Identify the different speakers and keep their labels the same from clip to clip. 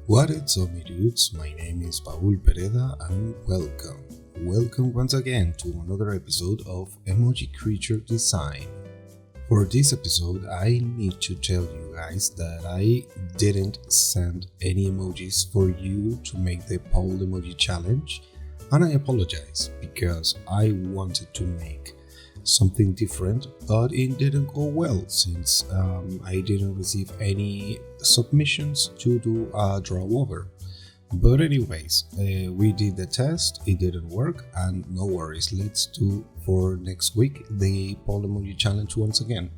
Speaker 1: What is up, my dudes? My name is Pereda and welcome. Welcome once again to another episode of Emoji Creature Design. For this episode, I need to tell you guys that I didn't send any emojis for you to make the poll emoji challenge, and I apologize because I wanted to make something different, but it didn't go well since I didn't receive any submissions to do a draw over. But anyways, we did the test, it didn't work, and no worries, let's do for next week the poll emoji challenge once again.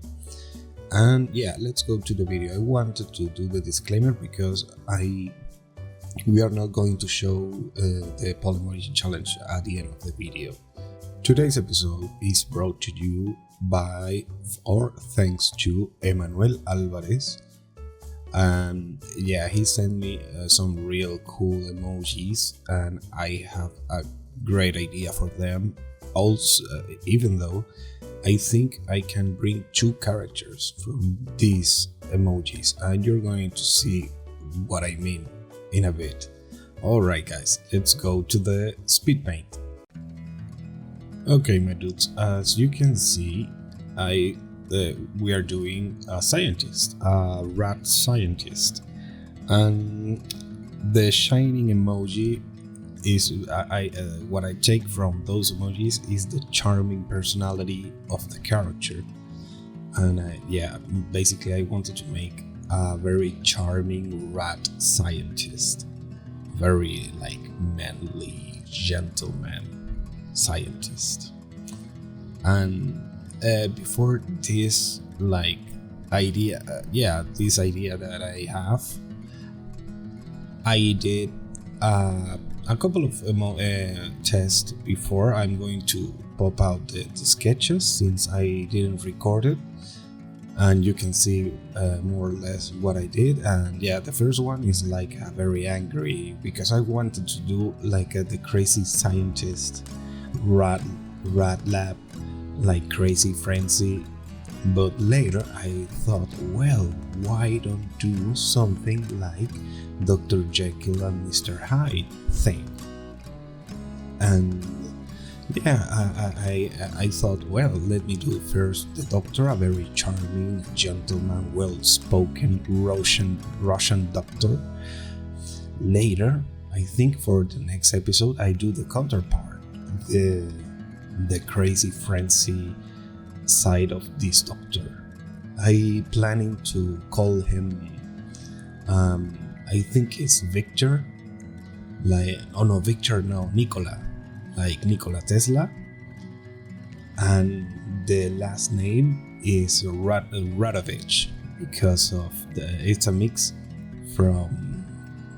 Speaker 1: And yeah, let's go to the video. I wanted to do the disclaimer because we are not going to show the poll emoji challenge at the end of the video. Today's episode is brought to you by or thanks to Emmanuel Alvarez. And yeah, he sent me some real cool emojis, and I have a great idea for them. Also, even though I think I can bring two characters from these emojis, and you're going to see what I mean in a bit. Alright guys, let's go to the speed paint. Okay, my dudes, as you can see, we are doing a scientist, a rat scientist, and the shining emoji is what I take from those emojis is the charming personality of the character, and basically I wanted to make a very charming rat scientist, very like manly gentleman scientist. And before this idea that I have, I did a couple of tests before. I'm going to pop out the sketches since I didn't record it, and you can see more or less what I did. And yeah, the first one is like a very angry, because I wanted to do like the crazy scientist rat lab, like crazy frenzy. But later I thought, well, why don't do something like Dr. Jekyll and Mr. Hyde thing? And yeah, I thought, well, let me do first the doctor, a very charming gentleman, well-spoken Russian doctor. Later, I think for the next episode I do the counterpart, the crazy frenzy side of this doctor. I planning to call him I think it's Victor, Nikola, like Nikola Tesla, and the last name is Radovich, because of it's a mix from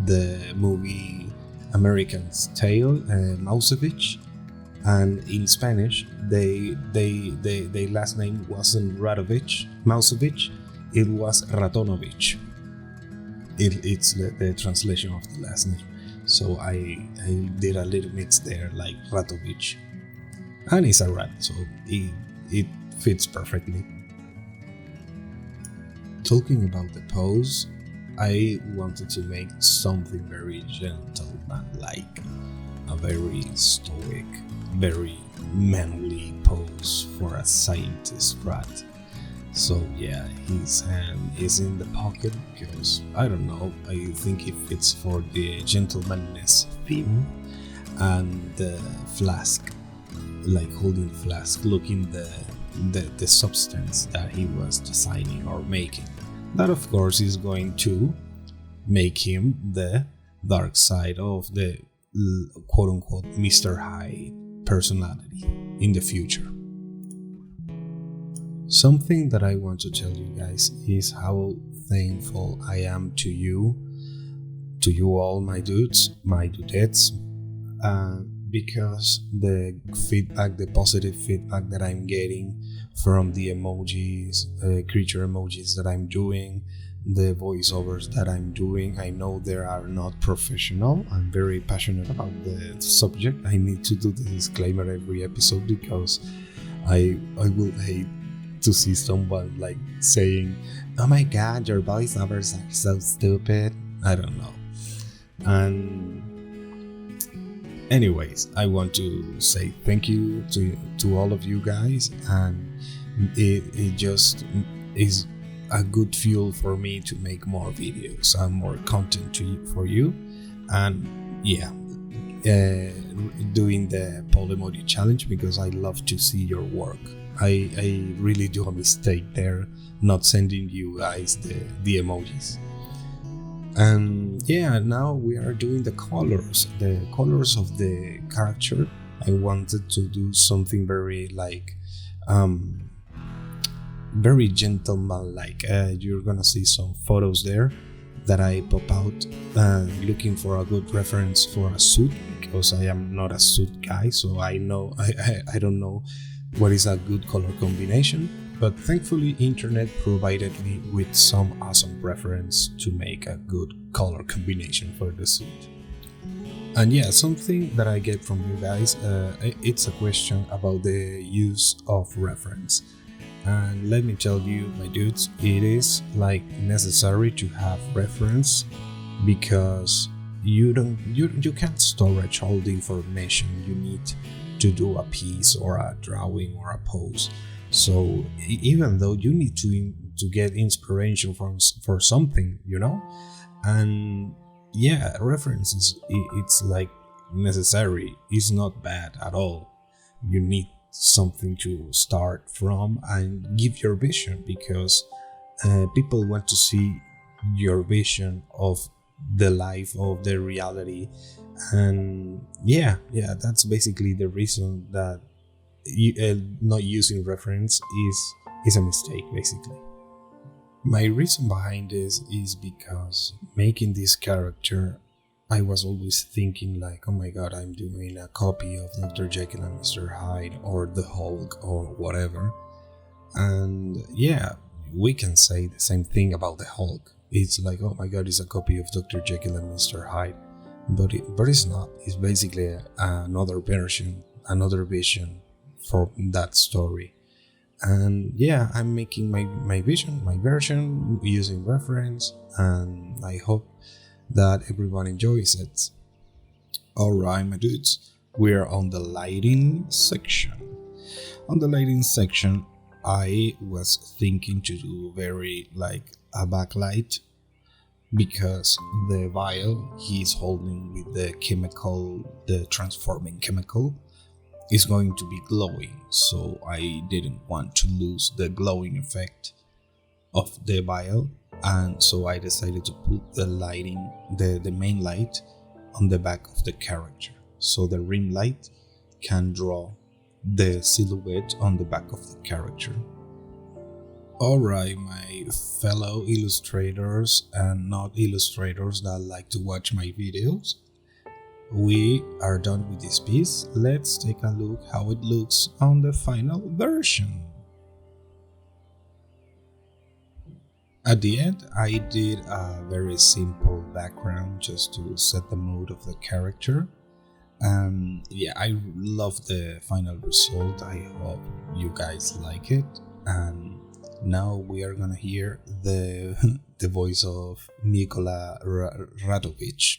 Speaker 1: the movie American's Tale, Mousevich. And in Spanish, they last name wasn't Radovich, Mousevich, it was Ratonovich. It's the translation of the last name. So I did a little mix there, like Ratovich. And it's a rat, so it fits perfectly. Talking about the pose, I wanted to make something very gentleman-like, a very stoic, very manly pose for a scientist rat. So yeah, his hand is in the pocket because, I don't know, I think it fits for the gentlemanness theme, and the flask, like holding the flask, looking the substance that he was designing or making. That of course is going to make him the dark side of the quote-unquote Mr. Hyde personality in the future. Something that I want to tell you guys is how thankful I am to you all, my dudes, my dudettes, because the feedback, the positive feedback that I'm getting from the emojis, creature emojis that I'm doing, the voiceovers that I'm doing, I know they are not professional. I'm very passionate about the subject. I need to do the disclaimer every episode because I will hate to see someone like saying, "Oh my god, your voiceovers are so stupid." I don't know. And anyways, I want to say thank you to all of you guys, and it just is a good fuel for me to make more videos and more content for you. And yeah, doing the Poll Emoji challenge because I love to see your work. I really do a mistake there not sending you guys the emojis. And yeah, now we are doing the colors of the character. I wanted to do something very like very gentleman like. You're gonna see some photos there that I pop out looking for a good reference for a suit, because I am not a suit guy, so I don't know what is a good color combination. But thankfully internet provided me with some awesome reference to make a good color combination for the suit. And yeah, something that I get from you guys, it's a question about the use of reference. And let me tell you, my dudes, it is like necessary to have reference, because you can't storage all the information you need to do a piece or a drawing or a pose. So even though you need to get inspiration for something, and yeah, references, it's like necessary. It's not bad at all. You need something to start from and give your vision, because people want to see your vision of the life, of the reality. And yeah, that's basically the reason that not using reference is a mistake, basically. My reason behind this is because making this character, I was always thinking like, oh my god, I'm doing a copy of Dr. Jekyll and Mr. Hyde or the Hulk or whatever. And yeah, we can say the same thing about the Hulk. It's like, oh my god, it's a copy of Dr. Jekyll and Mr. Hyde. But it's not. It's basically another version, another vision for that story. And yeah, I'm making my vision, my version, using reference, and I hope that everyone enjoys it. Alright, my dudes, we're on the lighting section. On the lighting section, I was thinking to do very like a backlight, because the vial he's holding with the transforming chemical, is going to be glowing, so I didn't want to lose the glowing effect of the vial, and so I decided to put the lighting, the main light, on the back of the character, so the rim light can draw the silhouette on the back of the character. Alright, my fellow illustrators and not illustrators that like to watch my videos, we are done with this piece. Let's take a look how it looks on the final version. At the end, I did a very simple background just to set the mood of the character. Yeah, I love the final result. I hope you guys like it. And now we are gonna hear the voice of Nikola Ratovich.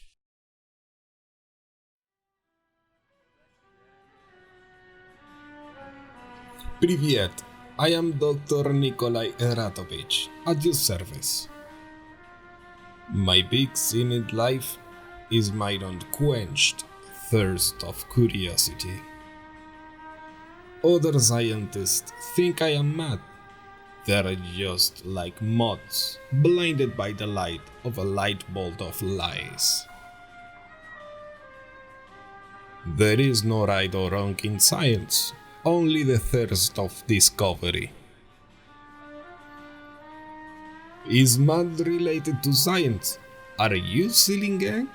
Speaker 1: Привет, I am Dr. Nikolai Eratovich, at your service. My big sin in life is my unquenched thirst of curiosity. Other scientists think I am mad. They're just like moths, blinded by the light of a light bolt of lies. There is no right or wrong in science. Only the thirst of discovery. Is math related to science? Are you silly gang?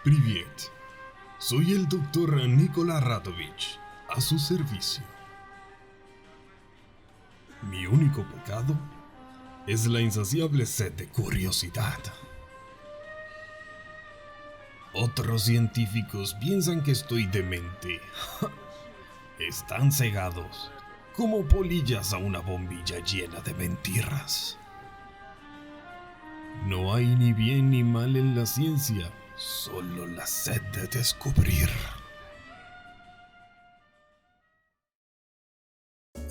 Speaker 2: Привет. Soy el doctor Nikola Ratovich, a su servicio. Mi único pecado es la insaciable sed de curiosidad. Otros científicos piensan que estoy demente. Están cegados, como polillas a una bombilla llena de mentiras. No hay ni bien ni mal en la ciencia, solo la sed de descubrir.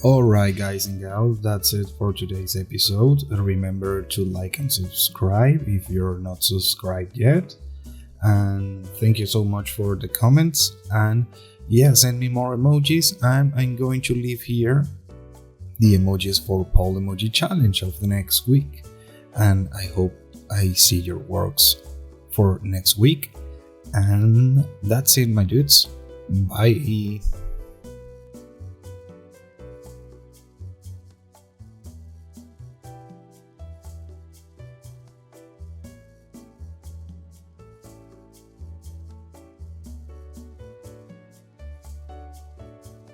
Speaker 1: Alright, guys and gals, that's it for today's episode. Remember to like and subscribe if you're not subscribed yet. And thank you so much for the comments. And yeah, send me more emojis. And I'm going to leave here the emojis for Poll Emoji Challenge of the next week. And I hope I see your works for next week. And that's it, my dudes. Bye.